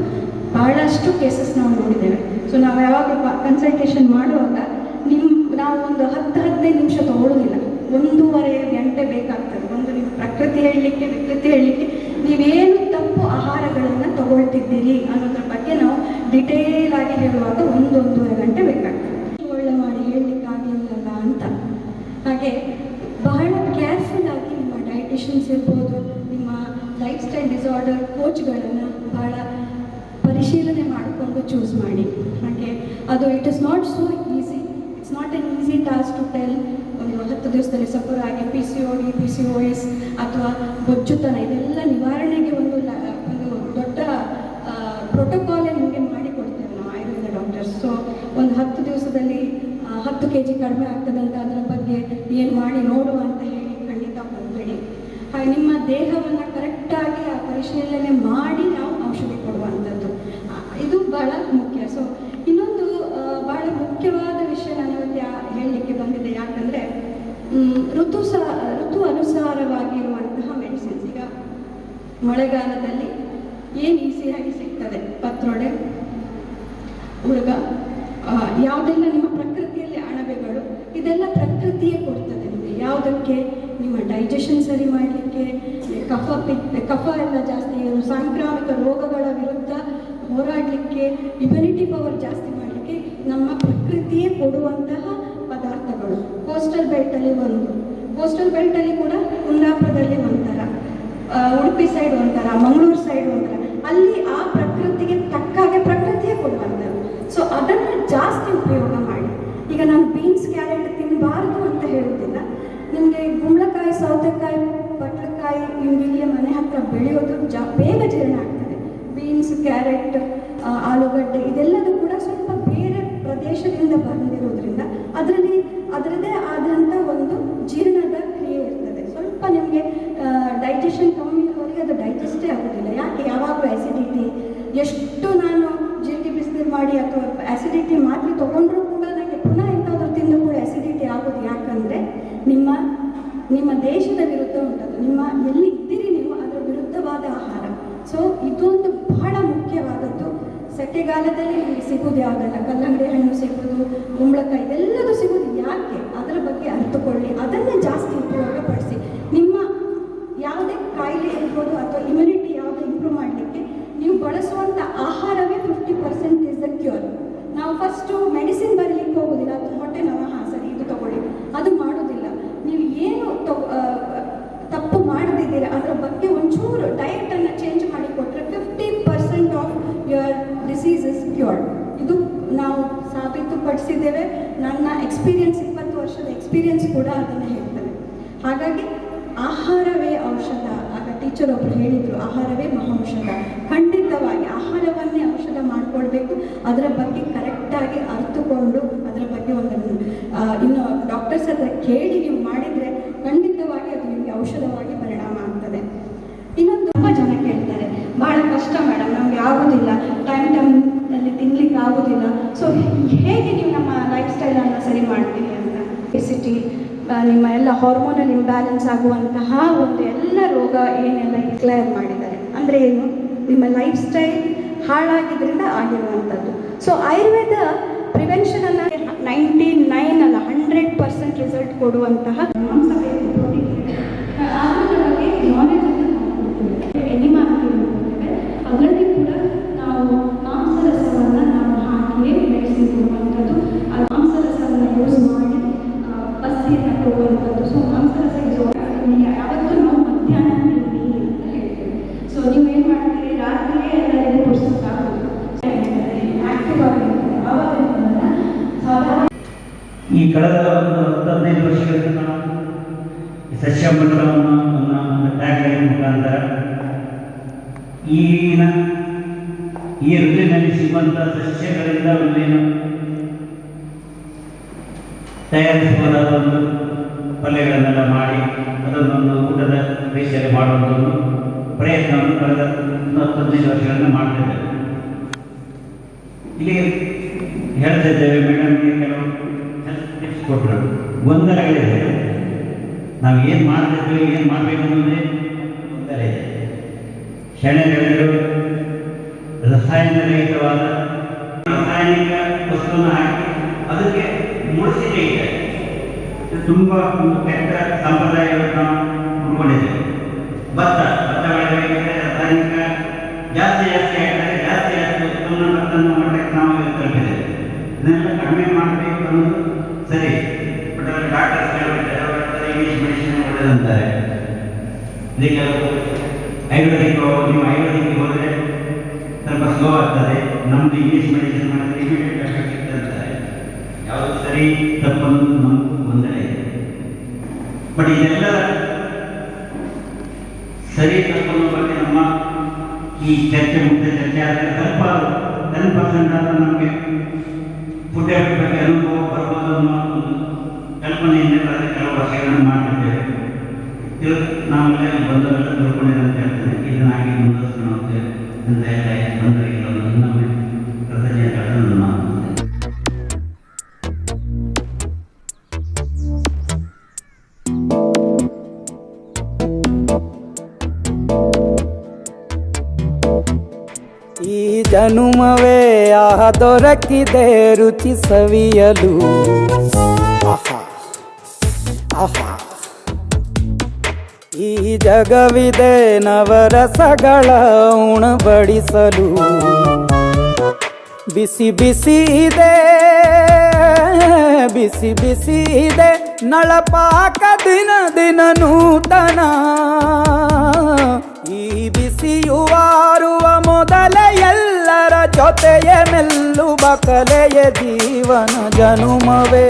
ಬಹಳಷ್ಟು ಭಾಳಷ್ಟು ಕೇಸಸ್ ನಾವು ನೋಡಿದ್ದೇವೆ. ಸೊ ನಾವು ಯಾವಾಗ ಕನ್ಸಲ್ಟೇಷನ್ ಮಾಡುವಾಗ ನಾವು ಒಂದು 10-15 ನಿಮಿಷ ತೊಗೊಳ್ಳೋದಿಲ್ಲ, 1.5 ಗಂಟೆ ಬೇಕಾಗ್ತದೆ. ಒಂದು ನೀವು ಪ್ರಕೃತಿ ಹೇಳಲಿಕ್ಕೆ, ವಿಕೃತಿ ಹೇಳಲಿಕ್ಕೆ, ನೀವೇನು ತಪ್ಪು ಆಹಾರಗಳನ್ನು ತಗೊಳ್ತಿದ್ದೀರಿ ಅನ್ನೋದ್ರ ಬಗ್ಗೆ ನಾವು ಡಿಟೇಲ್ ಆಗಿ ಹೇಳುವಾಗ 1-1.5 ಗಂಟೆ ಬೇಕಾಗ್ತದೆ. ಒಳ್ಳೆ ಮಾಡಿ ಹೇಳಲಿಕ್ಕಾಗಲಿಲ್ಲಲ್ಲ ಅಂತ. ಹಾಗೆ ಬಹಳ ಕೇರ್ಫುಲ್ ಆಗಿ ನಿಮ್ಮ ಡಯಟಿಷಿಯನ್ಸ್ ಇರ್ಬೋದು, ನಿಮ್ಮ ಲೈಫ್ ಸ್ಟೈಲ್ ಡಿಸಾರ್ಡರ್ ಕೋಚ್ಗಳನ್ನು ಬಹಳ ಪರಿಶೀಲನೆ ಮಾಡಿಕೊಂಡು ಚೂಸ್ ಮಾಡಿ. ಹಾಗೆ ಅದು it is not so easy, it's not an easy task to tell. ಒಂದು 10 ದಿವಸದಲ್ಲಿ ಸಫರ್ ಆಗಿ PCOD, PCOS ಅಥವಾ ಬೊಜ್ಜುತನ ಇದೆಲ್ಲ ನಿವಾರಣೆಗೆ ಒಂದು ದೊಡ್ಡ ಪ್ರೋಟೋಕಾಲೇ ನಿಮಗೆ ಮಾಡಿಕೊಡ್ತೇವೆ ನಾವು ಆಯುರ್ವೇದ ಡಾಕ್ಟರ್ಸ್. ಸೊ ಒಂದು 10 ದಿವಸದಲ್ಲಿ 10 kg ಕಡಿಮೆ ಆಗ್ತದಂತ ಅದರ ಬಗ್ಗೆ ಏನು ಮಾಡಿ ನೋಡುವ ಅಂತ ಹೇಳಿ ಖಂಡಿತ ಹೋಗಬೇಡಿ. ಹಾಗೆ ನಿಮ್ಮ ದೇಹವನ್ನು ಕರೆಕ್ಟಾಗಿ ಆ ಪರಿಶೀಲನೆ ಮಾಡಿ ನಾವು ಔಷಧಿ ಕೊಡುವಂಥದ್ದು, ಇದು ಭಾಳ ಮುಖ್ಯ. ಸೊ ಇನ್ನೊಂದು ಭಾಳ ಮುಖ್ಯವಾದ ವಿಷಯ ನಾನು ಹೇಳಲಿಕ್ಕೆ ಬಂದಿದೆ. ಯಾಕಂದರೆ ಋತು ಅನುಸಾರವಾಗಿರುವಂತಹ ಮೆಡಿಸಿನ್ಸ್. ಈಗ ಮಳೆಗಾಲದಲ್ಲಿ ಏನು ಈಸಿಯಾಗಿ ಸಿಗ್ತದೆ, ಪತ್ರೊಡೆ, ಹುಡುಗ, ಯಾವುದೆಲ್ಲ ನಿಮ್ಮ ಪ್ರಕೃತಿಯಲ್ಲಿ ಅಣಬೆಗಳು, ಇದೆಲ್ಲ ಪ್ರಕೃತಿಯೇ ಕೊಡ್ತದೆ ನಿಮಗೆ. ಯಾವುದಕ್ಕೆ? ನಿಮ್ಮ ಡೈಜೆಷನ್ ಸರಿ ಮಾಡಲಿಕ್ಕೆ, ಕಫ ಎಲ್ಲ ಜಾಸ್ತಿ, ಸಾಂಕ್ರಾಮಿಕ ರೋಗಗಳ ವಿರುದ್ಧ ಹೋರಾಡಲಿಕ್ಕೆ, ಇಮ್ಯುನಿಟಿ ಪವರ್ ಜಾಸ್ತಿ ಮಾಡಲಿಕ್ಕೆ ನಮ್ಮ ಪ್ರಕೃತಿಯೇ ಕೊಡುವಂತಹ ಪದಾರ್ಥಗಳು. ಕೋಸ್ಟಲ್ ಬೆಲ್ಟಲ್ಲಿ ಕೂಡ ಕುಂದಾಪುರದಲ್ಲಿ ಒಂಥರ, ಉಡುಪಿ ಸೈಡ್ ಒಂಥರ, ಮಂಗಳೂರು ಸೈಡ್ ಒಂಥರ, ಅಲ್ಲಿ ಆ ಪ್ರಕೃತಿಗೆ ತಕ್ಕಾಗೆ ಪ್ರಕೃತಿಯೇ ಕೊಡುವಂಥದ್ದು. ಸೊ ಅದನ್ನು ಜಾಸ್ತಿ ಉಪಯೋಗ ಮಾಡಿ. ಈಗ ನಾನು ಬೀನ್ಸ್, ಕ್ಯಾರೆಟ್ ತಿನ್ನಬಾರ್ದು ಅಂತ ಹೇಳುವುದಿಲ್ಲ. ನಿಮಗೆ ಕುಂಬಳಕಾಯಿ, ಸೌತೆಕಾಯಿ, ಬಟ್ಲಕಾಯಿ ನಿಮ್ಗೆ ಇಲ್ಲಿಯ ಮನೆ ಹತ್ತಿರ ಬೆಳೆಯೋದು ಬೇಗ ಜೀರ್ಣ ಆಗ್ತದೆ. ಬೀನ್ಸ್, ಕ್ಯಾರೆಟ್, ಆಲೂಗಡ್ಡೆ ಇದೆಲ್ಲದೂ ಕೂಡ ಸ್ವಲ್ಪ ಬೇರೆ ಪ್ರದೇಶದಿಂದ ಬಂದಿರೋದ್ರಿಂದ ಅದರದೇ ಆದಂಥ ಒಂದು ಜೀರ್ಣದ ಕ್ರಿಯೆ ಇರ್ತದೆ. ಸ್ವಲ್ಪ ನಿಮಗೆ ಡೈಜೆಷನ್ ಕಮ್ಮಿ ಇರೋರಿಗೆ ಅದು ಡೈಜೆಸ್ಟೇ ಆಗೋದಿಲ್ಲ. ಯಾಕೆ? ಯಾವಾಗಲೂ ಆ್ಯಸಿಡಿಟಿ, ಎಷ್ಟು ನಾನು ಜೀರಿಗೆ ಬಿಸಿನೀರು ಮಾಡಿ ಅಥವಾ ಆ್ಯಸಿಡಿಟಿ ಮಾತ್ರೆ ತೊಗೊಂಡ್ರೂ ಕೂಡ ನನಗೆ ಪುನಃ ಎಂತಾದರೂ ತಿಂದು ಕೂಡ ಆ್ಯಸಿಡಿಟಿ ಆಗೋದು. ಯಾಕಂದರೆ ನಿಮ್ಮ ದೇಶದ ವಿರುದ್ಧ ಉಂಟದು, ನಿಮ್ಮ ಎಲ್ಲಿ ಇದ್ದೀರಿ ನೀವು ಅದರ ವಿರುದ್ಧವಾದ ಆಹಾರ. ಸೊ ಇದೊಂದು ಬಹಳ ಮುಖ್ಯವಾದದ್ದು. ಸೆಕೆಗಾಲದಲ್ಲಿ ನಿಮಗೆ ಸಿಗೋದು ಯಾವುದಲ್ಲ, ಕಲ್ಲಂಗಡಿ ಹಣ್ಣು ಸಿಗೋದು, ಕುಂಬಳಕಾಯಿ ಇದೆಲ್ಲದೂ ಸಿಗೋದು ಯಾಕೆ? ಅದರ ಬಗ್ಗೆ ಅರ್ಥಕೊಳ್ಳಿ, ಅದನ್ನೇ ಜಾಸ್ತಿ ಉಪಯೋಗಪಡಿಸಿ. ನಿಮ್ಮ ಯಾವುದೇ ಕಾಯಿಲೆ ಇರ್ಬೋದು ಅಥವಾ ಇಮ್ಯುನಿಟಿ ಯಾವುದೇ ಇಂಪ್ರೂವ್ ಮಾಡಲಿಕ್ಕೆ ನೀವು ಬಳಸುವಂಥ ಆಹಾರವೇ 50% ಇಸ್ ದ ಕ್ಯೂರ್. ನಾವು ಫಸ್ಟು ಮೆಡಿಸಿನ್ ಬರಲಿಕ್ಕೆ ಹೋಗೋದಿಲ್ಲ, ಅದು ಹೊಟ್ಟೆ ನೋವು, ಹಾಂ ಸರಿ ಇದು ತಗೊಳ್ಳಿ, ಅದು ಮಾಡೋದಿಲ್ಲ. ನೀವು ಏನು ತಪ್ಪು ಮಾಡದಿದ್ದೀರ ಅದರ ಬಗ್ಗೆ ಒಂಚೂರು ಡಯಟನ್ನು ಚೇಂಜ್ ಮಾಡಿಕೊಟ್ರೆ 50% of your disease is cured. ಇದು ನಾವು ಸಾಬೀತುಪಡಿಸಿದ್ದೇವೆ. ನನ್ನ ಎಕ್ಸ್ಪೀರಿಯನ್ಸ್, 20 ವರ್ಷದ ಎಕ್ಸ್ಪೀರಿಯನ್ಸ್ ಕೂಡ ಅದನ್ನು ಹೇಳ್ತದೆ. ಹಾಗಾಗಿ ಆಹಾರವೇ ಔಷಧ. ಆಗ ಟೀಚರ್ ಒಬ್ಬರು ಹೇಳಿದರು, ಆಹಾರವೇ ಮಹೌಷಧ. ಖಂಡಿತವಾಗಿ ಆಹಾರವನ್ನೇ ಔಷಧ ಮಾಡಿಕೊಳ್ಬೇಕು. ಅದರ ಬಗ್ಗೆ ಕರೆಕ್ಟಾಗಿ ಅರ್ಥಕೊಂಡು ಅದರ ಬಗ್ಗೆ ಇನ್ನು ಡಾಕ್ಟರ್ಸ್ ಹತ್ರ ಕೇಳಿ ನೀವು ಮಾಡಿದರೆ ಖಂಡಿತವಾಗಿ ಅದು ನಿಮಗೆ ಔಷಧವಾಗಿ ಪರಿಣಾಮ ಆಗ್ತದೆ. ಇನ್ನೊಂದು ತುಂಬ ಜನ ಕೇಳ್ತಾರೆ, ಭಾಳ ಕಷ್ಟ ಮೇಡಮ್, ನಮಗೆ ಆಗೋದಿಲ್ಲ, ಟೈಮ್ನಲ್ಲಿ ತಿನ್ಲಿಕ್ಕೆ ಆಗೋದಿಲ್ಲ. ಸೊ ಹೇಗೆ ನೀವು ನಮ್ಮ ಲೈಫ್ ಸ್ಟೈಲನ್ನು ಸರಿ ಮಾಡ್ತೀವಿ ಅಂತ? ಒಬೆಸಿಟಿ, ನಿಮ್ಮ ಎಲ್ಲ ಹಾರ್ಮೋನಲ್ ಇಂಬ್ಯಾಲೆನ್ಸ್ ಆಗುವಂತಹ ಒಂದು ಎಲ್ಲ ರೋಗ ಏನೆಲ್ಲ ಡಿಕ್ಲೇರ್ ಮಾಡಿದ್ದಾರೆ. ಅಂದರೆ ಏನು? ನಿಮ್ಮ ಲೈಫ್ ಸ್ಟೈಲ್ ಹಾಳಾಗಿದ್ದರಿಂದ ಆಗಿರುವಂಥದ್ದು. ಸೊ ಆಯುರ್ವೇದ ಪ್ರಿವೆನ್ಷನನ್ನು 99 ಅಲ್ಲ 100% ರಿಸಲ್ಟ್ ಕೊಡುವಂತಹ ಆರೋಗ್ಯದ ಬಗ್ಗೆ ನಾಲೆಜನ್ನು ಕೊಡ್ತೇವೆ. ಎನಿಮಾ ಕೊಡ್ತೇವೆ. ಅದರಲ್ಲಿ ಕೂಡ ನಾವು ಮಾಂಸರಸವನ್ನು ನಾವು ಹಾಕಿಯೇ ಮೆಡಿಸಿನ್ ಕೊಡುವಂಥದ್ದು. ಆ ಮಾಂಸರಸವನ್ನು ಯೂಸ್ ಮಾಡಿ ಬಸ್ಸಿಯನ್ನು ಕೊಡುವಂಥದ್ದು. ಸೊ ಮಾಂಸರಸ ಯಾವತ್ತೂ ನಾವು ಮಧ್ಯಾಹ್ನ ತಿನ್ನಿ ಅಂತ ಹೇಳ್ತೇವೆ. ಸೊ ನೀವು ಏನು ಮಾಡ್ತೀರಿ, ರಾತ್ರಿಯೇ ಎಲ್ಲ ಇದು ಕೊಡಿಸೋಕ್ಕಾಗೋದು, ಆ್ಯಕ್ಟಿವ್ ಆಗಿರ್ತೀವಿ. ಆವಾಗ ಸಾಧಾರಣ ಈ ಕಳೆದ 15 ವರ್ಷಗಳಿಂದ ನಾವು ಸಸ್ಯಾಮೃತವನ್ನು ಒಂದು ಟ್ಯಾಗ್ಲೈನ್ ಮುಖಾಂತರ ಈ ಋತುವಿನಲ್ಲಿ ಸಿಗುವಂಥ ಸಸ್ಯಗಳಿಂದ ಒಂದೇನು ತಯಾರಿಸಬಹುದಾದ ಒಂದು ಪಲ್ಯಗಳನ್ನೆಲ್ಲ ಮಾಡಿ ಅದನ್ನೊಂದು ಊಟದ ರೀತಿಯಲ್ಲಿ ಮಾಡುವಂಥ ಒಂದು ಪ್ರಯತ್ನವನ್ನು ಕಳೆದ 15 ವರ್ಷಗಳನ್ನು ಮಾಡ್ತಿದ್ದೇವೆ. ಇಲ್ಲಿ ಹೇಳ್ತಾ ಇದ್ದೇವೆ, ಮೇಡಮ್ಗೆ ಕೆಲವು ಟಿಪ್ಸ್ ಕೊಟ್ಟರು. ಗೊಂದಲಗಳಿದೆ, ನಾವು ಏನು ಮಾಡ್ತಿದ್ವಿ, ಏನು ಮಾಡಬೇಕು ಅನ್ನೋದೇ ಗೊಂದಲ ಇದೆ. ಶಣೆಗಳೆರಡು ರಸಾಯನಿಕ ವಸ್ತುವನ್ನು ಹಾಕಿ ಅದಕ್ಕೆ ಮುಡಿಸಿದೆ ಇದೆ. ತುಂಬ ಒಂದು ಕೆಟ್ಟ ಸಂಪ್ರದಾಯವನ್ನು ನಾವು ಉಳ್ಕೊಂಡಿದ್ದೇವೆ. ಭತ್ತ ಬೆಳೆಗಳಿಗೆ ರಾಸಾಯನಿಕ ಜಾಸ್ತಿ ಆಗ್ತದೆ, ಜಾಸ್ತಿ ಉತ್ಪನ್ನ ಭತ್ತನ್ನು ಮಟ್ಟಕ್ಕೆ ನಾವು ತಲುಪಿದ್ದೇವೆ. ಇದನ್ನೆಲ್ಲ ಕಡಿಮೆ ಮಾಡಬೇಕು ಅನ್ನೋದು ಸರಿ. ಬಟ್ ಅಲ್ಲಿ ಡಾಕ್ಟರ್ಸ್ ಹೇಳ್ಬಿಡ್ತಾರೆ ಇಂಗ್ಲೀಷ್ ಮೆಡಿಸಿನ್ ಒಳ್ಳೆಯದಂತಾರೆ. ಈಗ ಆಯುರ್ವೇದಿಕ್ ನೀವು ಆಯುರ್ವೇದಿಕ್ ಹೋದರೆ ಸ್ವಲ್ಪ ಸ್ಲೋ ಆಗ್ತದೆ, ನಮ್ಮದು ಇಂಗ್ಲೀಷ್ ಮೆಡಿಸಿನ್ ಮಾಡಿದ್ರೆ ಇಮಿಡಿಯೇಟ್ ಎಫೆಕ್ಟ್ ಸಿಗ್ತದೆ ಅಂತಾರೆ. ಯಾವುದು ಸರಿ ತಪ್ಪನ್ನು ನಮಗೂ ಗೊಂದಲ ಇದೆ. ಬಟ್ ಇದೆಲ್ಲ ಸರಿ ತಪ್ಪನ್ನು ಬಗ್ಗೆ ನಮ್ಮ ಈ ಚರ್ಚೆ ಮುಖ್ಯ ಚರ್ಚೆ ಆದರೆ ಸ್ವಲ್ಪ 10% ಆದರೂ ನಮಗೆ ಫುಡ್ ಹ್ಯಾಬಿಟ್ ಬಗ್ಗೆ ಅನುಭವ ಬರ್ಬೋದು ಅನ್ನೋ ಒಂದು ಕಲ್ಪನೆಯಿಂದ ಕೆಲವು ವರ್ಷಗಳನ್ನು ಮಾಡ್ತಿದ್ದೇವೆ. ಇದು ನಾವೆಲ್ಲ ಬಂದವೆಲ್ಲ ತಿಳ್ಕೊಂಡಿದೆ ಅಂತ ಹೇಳ್ತೇನೆ. ಇದನ್ನಾಗಿ ಮುಂದುವರಿಸ್ಕೊಂಡು ಹೋಗ್ತೇವೆ ಅಂತ ಎಲ್ಲ ಬಂದವರಿಗೆ ಇನ್ನೊಮ್ಮೆ ಕೃತಜ್ಞತೆಗಳನ್ನು ನಾನು ಈ ಜನುಮವೇ ದೊರಕಿದೆ ರುಚಿ ಸವಿಯಲು. ಆಹಾ ಆಹಾ ಈ ಜಗವಿದೆ ನವರಸಗಳ ಉಣಬಡಿಸಲು. ಬಿಸಿ ಬಿಸಿ ಇದೆ, ಬಿಸಿ ಬಿಸಿ ಇದೆ ನಳಪಾಕ ದಿನ ದಿನ ನೂತನ. ಈ ಬಿಸಿಯುವಾರುವ ಮೊದಲೇ ಎಲ್ಲರ ಜೊತೆಯೇ ಮೆಲ್ಲುವ ಕಲೆಯ ಜೀವನ ಜನುಮವೇ.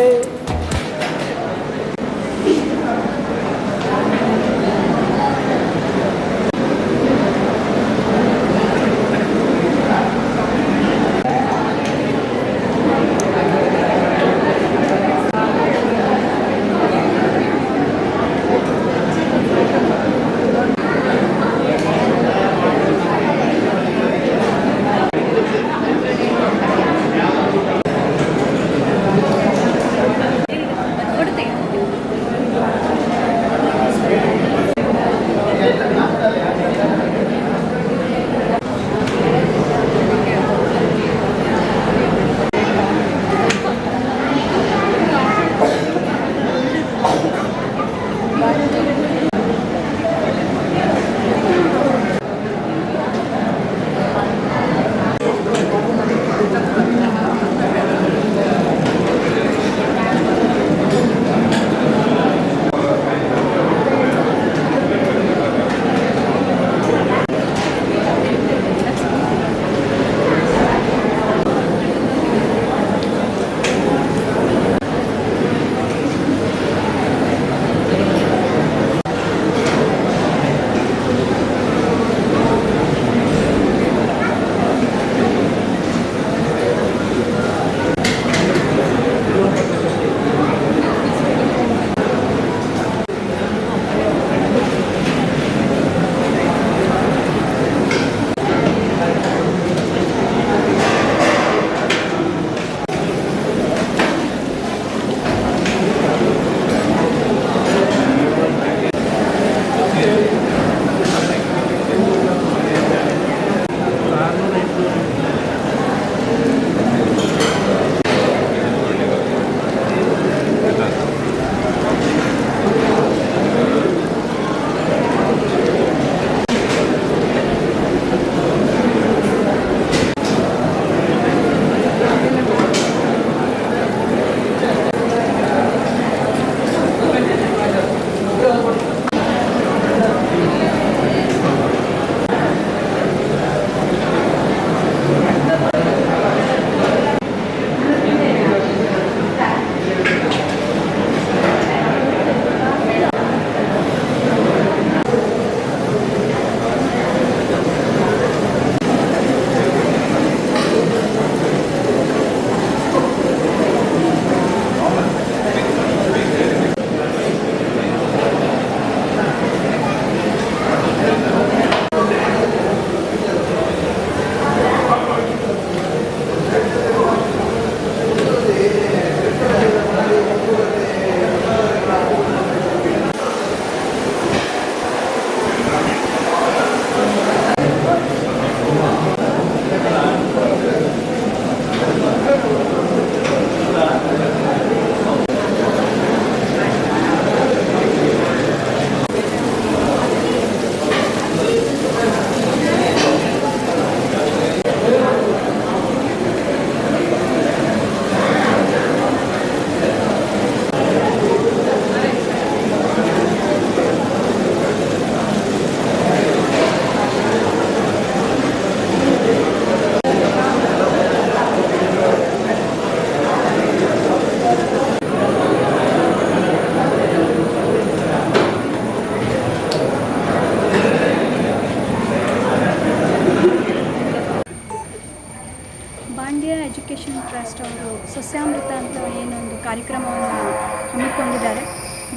ಎಜುಕೇಷನ್ ಟ್ರಸ್ಟ್ ಅವರು ಸಸ್ಯಾಮೃತ ಅಂತ ಏನೊಂದು ಕಾರ್ಯಕ್ರಮವನ್ನು ಹಮ್ಮಿಕೊಂಡಿದ್ದಾರೆ.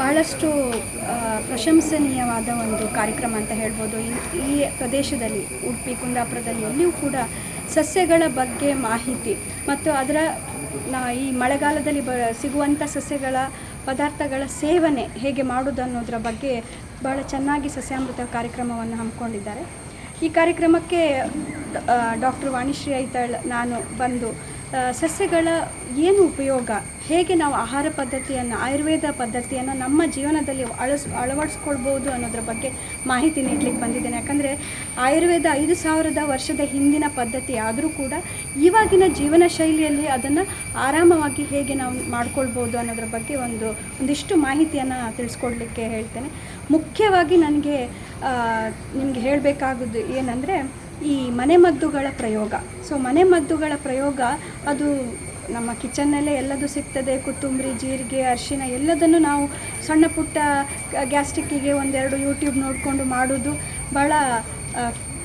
ಬಹಳಷ್ಟು ಪ್ರಶಂಸನೀಯವಾದ ಒಂದು ಕಾರ್ಯಕ್ರಮ ಅಂತ ಹೇಳ್ಬೋದು. ಈ ಪ್ರದೇಶದಲ್ಲಿ ಉಡುಪಿ ಕುಂದಾಪುರದಲ್ಲಿ ಎಲ್ಲಿಯೂ ಕೂಡ ಸಸ್ಯಗಳ ಬಗ್ಗೆ ಮಾಹಿತಿ ಮತ್ತು ಅದರ ಈ ಮಳೆಗಾಲದಲ್ಲಿ ಸಿಗುವಂಥ ಸಸ್ಯಗಳ ಪದಾರ್ಥಗಳ ಸೇವನೆ ಹೇಗೆ ಮಾಡೋದು ಅನ್ನೋದರ ಬಗ್ಗೆ ಭಾಳ ಚೆನ್ನಾಗಿ ಸಸ್ಯಾಮೃತ ಕಾರ್ಯಕ್ರಮವನ್ನು ಹಮ್ಮಿಕೊಂಡಿದ್ದಾರೆ. ಈ ಕಾರ್ಯಕ್ರಮಕ್ಕೆ ಡಾಕ್ಟರ್ ವಾಣಿಶ್ರೀ ಐತಾಳ್ ನಾನು ಬಂದು ಸಸ್ಯಗಳ ಏನು ಉಪಯೋಗ, ಹೇಗೆ ನಾವು ಆಹಾರ ಪದ್ಧತಿಯನ್ನು ಆಯುರ್ವೇದ ಪದ್ಧತಿಯನ್ನು ನಮ್ಮ ಜೀವನದಲ್ಲಿ ಅಳವಡಿಸ್ಕೊಳ್ಬೋದು ಅನ್ನೋದ್ರ ಬಗ್ಗೆ ಮಾಹಿತಿ ನೀಡಲಿಕ್ಕೆ ಬಂದಿದ್ದೇನೆ. ಯಾಕಂದರೆ ಆಯುರ್ವೇದ 5,000 ವರ್ಷದ ಹಿಂದಿನ ಪದ್ಧತಿ ಆದರೂ ಕೂಡ ಇವಾಗಿನ ಜೀವನ ಶೈಲಿಯಲ್ಲಿ ಅದನ್ನು ಆರಾಮವಾಗಿ ಹೇಗೆ ನಾವು ಮಾಡ್ಕೊಳ್ಬೋದು ಅನ್ನೋದ್ರ ಬಗ್ಗೆ ಒಂದಿಷ್ಟು ಮಾಹಿತಿಯನ್ನು ತಿಳಿಸ್ಕೊಡ್ಲಿಕ್ಕೆ ಹೇಳ್ತೇನೆ. ಮುಖ್ಯವಾಗಿ ನನಗೆ ನಿಮಗೆ ಹೇಳಬೇಕಾಗೋದು ಏನಂದರೆ ಈ ಮನೆಮದ್ದುಗಳ ಪ್ರಯೋಗ. ಸೊ ಮನೆಮದ್ದುಗಳ ಪ್ರಯೋಗ ಅದು ನಮ್ಮ ಕಿಚನ್ನಲ್ಲೇ ಎಲ್ಲದೂ ಸಿಗ್ತದೆ. ಕೊತ್ತಂಬರಿ, ಜೀರಿಗೆ, ಅರಿಶಿನ ಎಲ್ಲದನ್ನು ನಾವು ಸಣ್ಣ ಪುಟ್ಟ ಗ್ಯಾಸ್ಟ್ರಿಕ್ಕಿಗೆ ಒಂದೆರಡು ಯೂಟ್ಯೂಬ್ ನೋಡಿಕೊಂಡು ಮಾಡೋದು ಭಾಳ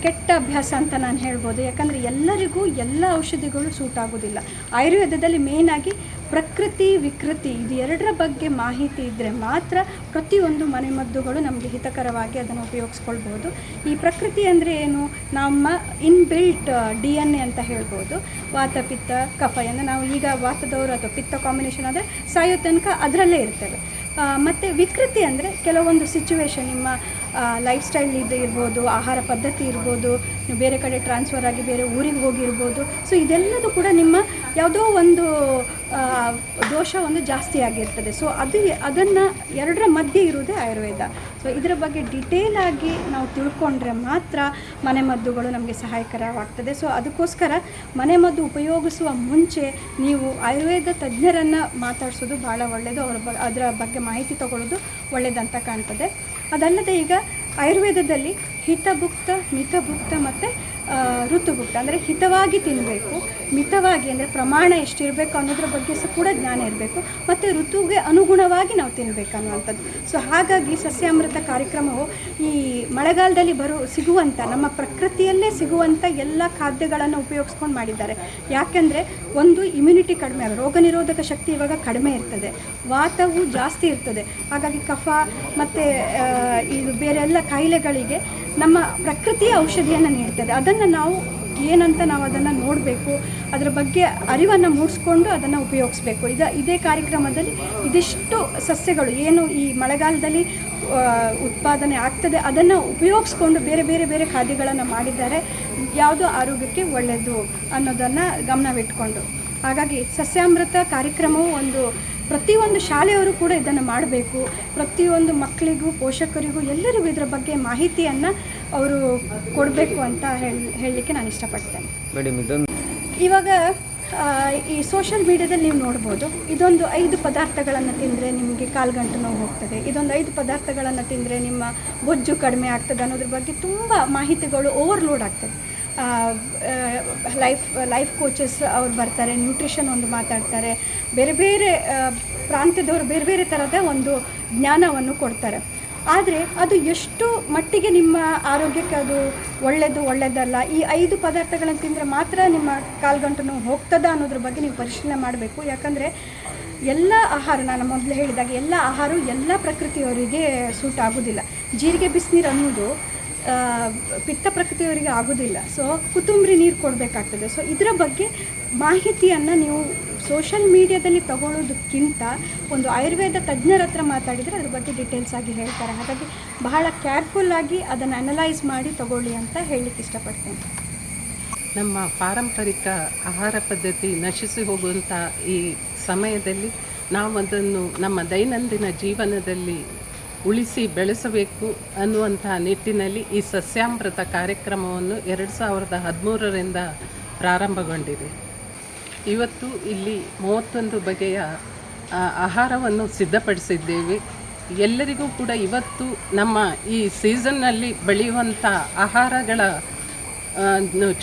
ಕೆಟ್ಟ ಅಭ್ಯಾಸ ಅಂತ ನಾನು ಹೇಳ್ಬೋದು. ಯಾಕಂದರೆ ಎಲ್ಲರಿಗೂ ಎಲ್ಲ ಔಷಧಿಗಳು ಸೂಟ್ ಆಗೋದಿಲ್ಲ. ಆಯುರ್ವೇದದಲ್ಲಿ ಮೇಯ್ನಾಗಿ ಪ್ರಕೃತಿ ವಿಕೃತಿ ಇದು ಎರಡರ ಬಗ್ಗೆ ಮಾಹಿತಿ ಇದ್ದರೆ ಮಾತ್ರ ಪ್ರತಿಯೊಂದು ಮನೆಮದ್ದುಗಳು ನಮಗೆ ಹಿತಕರವಾಗಿ ಅದನ್ನು ಉಪಯೋಗಿಸ್ಕೊಳ್ಬೋದು. ಈ ಪ್ರಕೃತಿ ಅಂದರೆ ಏನು, ನಮ್ಮ ಇನ್ಬಿಲ್ಟ್ DNA ಅಂತ ಹೇಳ್ಬೋದು. ವಾತ ಪಿತ್ತ ಕಫ ಅಂದರೆ ನಾವು ಈಗ ವಾತದವರು ಅಥವಾ ಪಿತ್ತ ಕಾಂಬಿನೇಷನ್ ಆದರೆ ಸಾಯೋ ತನಕ ಅದರಲ್ಲೇ ಇರ್ತೇವೆ. ಮತ್ತು ವಿಕೃತಿ ಅಂದರೆ ಕೆಲವೊಂದು ಸಿಚುವೇಶನ್, ನಿಮ್ಮ ಲೈಫ್ ಸ್ಟೈಲ್ ಇದು ಇರ್ಬೋದು, ಆಹಾರ ಪದ್ಧತಿ ಇರ್ಬೋದು, ನೀವು ಬೇರೆ ಕಡೆ ಟ್ರಾನ್ಸ್ಫರ್ ಆಗಿ ಬೇರೆ ಊರಿಗೆ ಹೋಗಿರ್ಬೋದು. ಸೊ ಇದೆಲ್ಲದೂ ಕೂಡ ನಿಮ್ಮ ಯಾವುದೋ ಒಂದು ದೋಷ ಜಾಸ್ತಿ ಆಗಿರ್ತದೆ. ಸೊ ಅದನ್ನು ಎರಡರ ಮಧ್ಯೆ ಇರುವುದೇ ಆಯುರ್ವೇದ. ಸೊ ಇದರ ಬಗ್ಗೆ ಡಿಟೇಲ್ ಆಗಿ ನಾವು ತಿಳ್ಕೊಂಡ್ರೆ ಮಾತ್ರ ಮನೆಮದ್ದುಗಳು ನಮಗೆ ಸಹಾಯಕರವಾಗ್ತದೆ. ಸೊ ಅದಕ್ಕೋಸ್ಕರ ಮನೆಮದ್ದು ಉಪಯೋಗಿಸುವ ಮುಂಚೆ ನೀವು ಆಯುರ್ವೇದ ತಜ್ಞರನ್ನು ಮಾತಾಡಿಸೋದು ಭಾಳ ಒಳ್ಳೆಯದು. ಅದರ ಬಗ್ಗೆ ಮಾಹಿತಿ ತಗೊಳ್ಳೋದು ಒಳ್ಳೆಯದಂತ ಕಾಣ್ತದೆ. ಅದಲ್ಲದೆ ಈಗ ಆಯುರ್ವೇದದಲ್ಲಿ ಹಿತಭುಕ್ತ, ಮಿತಭುಕ್ತ ಮತ್ತು ಋತುಭುಕ್ತ ಅಂದರೆ ಹಿತವಾಗಿ ತಿನ್ನಬೇಕು, ಮಿತವಾಗಿ ಅಂದರೆ ಪ್ರಮಾಣ ಎಷ್ಟಿರಬೇಕು ಅನ್ನೋದ್ರ ಬಗ್ಗೆ ಕೂಡ ಜ್ಞಾನ ಇರಬೇಕು, ಮತ್ತು ಋತುವಿಗೆ ಅನುಗುಣವಾಗಿ ನಾವು ತಿನ್ನಬೇಕು ಅನ್ನುವಂಥದ್ದು. ಸೊ ಹಾಗಾಗಿ ಸಸ್ಯಾಮೃತ ಕಾರ್ಯಕ್ರಮವು ಈ ಮಳೆಗಾಲದಲ್ಲಿ ಸಿಗುವಂಥ ನಮ್ಮ ಪ್ರಕೃತಿಯಲ್ಲೇ ಸಿಗುವಂಥ ಎಲ್ಲ ಖಾದ್ಯಗಳನ್ನು ಉಪಯೋಗಿಸ್ಕೊಂಡು ಮಾಡಿದ್ದಾರೆ. ಯಾಕೆಂದರೆ ಒಂದು ಇಮ್ಯುನಿಟಿ ಕಡಿಮೆ, ರೋಗ ನಿರೋಧಕ ಶಕ್ತಿ ಇವಾಗ ಕಡಿಮೆ ಇರ್ತದೆ, ವಾತವು ಜಾಸ್ತಿ ಇರ್ತದೆ. ಹಾಗಾಗಿ ಕಫ ಮತ್ತು ಇದು ಬೇರೆ ಎಲ್ಲ ಕಾಯಿಲೆಗಳಿಗೆ ನಮ್ಮ ಪ್ರಕೃತಿಯ ಔಷಧಿಯನ್ನು ನೀಡ್ತದೆ. ಅದನ್ನು ನಾವು ಏನಂತ ನಾವು ಅದನ್ನು ನೋಡಬೇಕು, ಅದರ ಬಗ್ಗೆ ಅರಿವನ್ನು ಮೂಡಿಸ್ಕೊಂಡು ಅದನ್ನು ಉಪಯೋಗಿಸ್ಬೇಕು. ಇದೇ ಕಾರ್ಯಕ್ರಮದಲ್ಲಿ ಇದಿಷ್ಟು ಸಸ್ಯಗಳು ಏನು ಈ ಮಳೆಗಾಲದಲ್ಲಿ ಉತ್ಪಾದನೆ ಆಗ್ತದೆ ಅದನ್ನು ಉಪಯೋಗಿಸ್ಕೊಂಡು ಬೇರೆ ಬೇರೆ ಬೇರೆ ಖಾದ್ಯಗಳನ್ನು ಮಾಡಿದ್ದಾರೆ, ಯಾವುದು ಆರೋಗ್ಯಕ್ಕೆ ಒಳ್ಳೆಯದು ಅನ್ನೋದನ್ನು ಗಮನವಿಟ್ಕೊಂಡು. ಹಾಗಾಗಿ ಸಸ್ಯಾಮೃತ ಕಾರ್ಯಕ್ರಮವು ಪ್ರತಿಯೊಂದು ಶಾಲೆಯವರು ಕೂಡ ಇದನ್ನು ಮಾಡಬೇಕು. ಪ್ರತಿಯೊಂದು ಮಕ್ಕಳಿಗೂ, ಪೋಷಕರಿಗೂ ಎಲ್ಲರಿಗೂ ಇದರ ಬಗ್ಗೆ ಮಾಹಿತಿಯನ್ನು ಅವರು ಕೊಡಬೇಕು ಅಂತ ಹೇಳಲಿಕ್ಕೆ ನಾನು ಇಷ್ಟಪಡ್ತೇನೆ. ಇವಾಗ ಈ ಸೋಷಿಯಲ್ ಮೀಡಿಯಾದಲ್ಲಿ ನೀವು ನೋಡ್ಬೋದು, ಇದೊಂದು 5 ಪದಾರ್ಥಗಳನ್ನು ತಿಂದರೆ ನಿಮಗೆ ಕಾಲ್ಗಂಟು ನೋವು ಹೋಗ್ತದೆ, ಇದೊಂದು 5 ಪದಾರ್ಥಗಳನ್ನು ತಿಂದರೆ ನಿಮ್ಮ ಬೊಜ್ಜು ಕಡಿಮೆ ಆಗ್ತದೆ ಅನ್ನೋದ್ರ ಬಗ್ಗೆ ತುಂಬ ಮಾಹಿತಿಗಳು ಓವರ್ಲೋಡ್ ಆಗ್ತದೆ. ಲೈಫ್ ಕೋಚಸ್ ಅವ್ರು ಬರ್ತಾರೆ, ನ್ಯೂಟ್ರಿಷನ್ ಮಾತಾಡ್ತಾರೆ, ಬೇರೆ ಬೇರೆ ಪ್ರಾಂತ್ಯದವರು ಬೇರೆ ಬೇರೆ ಥರದ ಜ್ಞಾನವನ್ನು ಕೊಡ್ತಾರೆ. ಆದರೆ ಅದು ಎಷ್ಟು ಮಟ್ಟಿಗೆ ನಿಮ್ಮ ಆರೋಗ್ಯಕ್ಕೆ ಅದು ಒಳ್ಳೆಯದಲ್ಲ, ಈ 5 ಪದಾರ್ಥಗಳನ್ನು ತಿಂದರೆ ಮಾತ್ರ ನಿಮ್ಮ ಕಾಲ್ಗಂಟು ನೋವು ಹೋಗ್ತದ ಅನ್ನೋದ್ರ ಬಗ್ಗೆ ನೀವು ಪರಿಶೀಲನೆ ಮಾಡಬೇಕು. ಯಾಕಂದರೆ ಎಲ್ಲ ಆಹಾರ, ನಾನು ಮೊದಲು ಹೇಳಿದಾಗ ಎಲ್ಲ ಆಹಾರ ಎಲ್ಲ ಪ್ರಕೃತಿಯವರಿಗೆ ಸೂಟ್ ಆಗೋದಿಲ್ಲ. ಜೀರಿಗೆ ಬಿಸಿನೀರು ಅನ್ನೋದು ಪಿತ್ತ ಪ್ರಕೃತಿಯವರಿಗೆ ಆಗೋದಿಲ್ಲ. ಸೊ ಕೊತ್ತಂಬರಿ ನೀರು ಕೊಡಬೇಕಾಗ್ತದೆ. ಸೊ ಇದರ ಬಗ್ಗೆ ಮಾಹಿತಿಯನ್ನು ನೀವು ಸೋಷಲ್ ಮೀಡಿಯಾದಲ್ಲಿ ತಗೊಳ್ಳೋದಕ್ಕಿಂತ ಒಂದು ಆಯುರ್ವೇದ ತಜ್ಞರ ಹತ್ರ ಮಾತಾಡಿದರೆ ಅದ್ರ ಬಗ್ಗೆ ಡೀಟೇಲ್ಸ್ ಆಗಿ ಹೇಳ್ತಾರೆ. ಹಾಗಾಗಿ ಬಹಳ ಕೇರ್ಫುಲ್ಲಾಗಿ ಅದನ್ನು ಅನಲೈಸ್ ಮಾಡಿ ತಗೊಳ್ಳಿ ಅಂತ ಹೇಳಲಿಕ್ಕೆ ಇಷ್ಟಪಡ್ತೇನೆ. ನಮ್ಮ ಪಾರಂಪರಿಕ ಆಹಾರ ಪದ್ಧತಿ ನಶಿಸಿ ಹೋಗುವಂಥ ಈ ಸಮಯದಲ್ಲಿ ನಾವು ಅದನ್ನು ನಮ್ಮ ದೈನಂದಿನ ಜೀವನದಲ್ಲಿ ಉಳಿಸಿ ಬೆಳೆಸಬೇಕು ಅನ್ನುವಂಥ ನಿಟ್ಟಿನಲ್ಲಿ ಈ ಸಸ್ಯಾಮೃತ ಕಾರ್ಯಕ್ರಮವನ್ನು 2013ರಿಂದ ಪ್ರಾರಂಭಗೊಂಡಿದೆ. ಇವತ್ತು ಇಲ್ಲಿ 31 ಬಗೆಯ ಆಹಾರವನ್ನು ಸಿದ್ಧಪಡಿಸಿದ್ದೇವೆ. ಎಲ್ಲರಿಗೂ ಕೂಡ ಇವತ್ತು ನಮ್ಮ ಈ ಸೀಸನ್ನಲ್ಲಿ ಬೆಳೆಯುವಂಥ ಆಹಾರಗಳ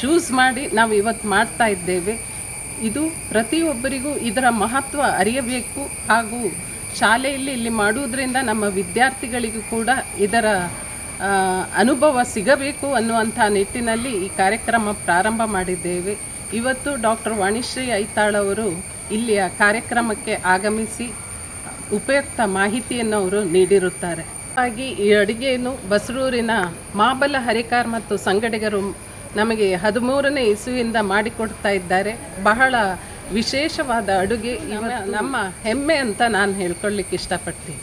ಚೂಸ್ ಮಾಡಿ ನಾವು ಇವತ್ತು ಮಾಡ್ತಾ ಇದ್ದೇವೆ. ಇದು ಪ್ರತಿಯೊಬ್ಬರಿಗೂ ಇದರ ಮಹತ್ವ ಅರಿಯಬೇಕು, ಹಾಗೂ ಶಾಲೆಯಲ್ಲಿ ಇಲ್ಲಿ ಮಾಡುವುದರಿಂದ ನಮ್ಮ ವಿದ್ಯಾರ್ಥಿಗಳಿಗೂ ಕೂಡ ಇದರ ಅನುಭವ ಸಿಗಬೇಕು ಅನ್ನುವಂಥ ನಿಟ್ಟಿನಲ್ಲಿ ಈ ಕಾರ್ಯಕ್ರಮ ಪ್ರಾರಂಭ ಮಾಡಿದ್ದೇವೆ. ಇವತ್ತು ಡಾಕ್ಟರ್ ವಾಣಿಶ್ರೀ ಐತಾಳ್ ಅವರು ಇಲ್ಲಿಯ ಕಾರ್ಯಕ್ರಮಕ್ಕೆ ಆಗಮಿಸಿ ಉಪಯುಕ್ತ ಮಾಹಿತಿಯನ್ನು ಅವರು ನೀಡಿರುತ್ತಾರೆ. ಹಾಗಾಗಿ ಈ ಅಡುಗೆಯನ್ನು ಬಸರೂರಿನ ಮಾಬಲ ಹರಿಕಾರ್ ಮತ್ತು ಸಂಗಡಿಗರು ನಮಗೆ 13ನೇ ಇಸುವಿಂದ ಮಾಡಿಕೊಡ್ತಾ ಇದ್ದಾರೆ. ಬಹಳ ವಿಶೇಷವಾದ ಅಡುಗೆ, ನಮ್ಮ ಹೆಮ್ಮೆ ಅಂತ ನಾನು ಹೇಳ್ಕೊಳ್ಳಿಕ್ಕೆ ಇಷ್ಟಪಡ್ತೀನಿ.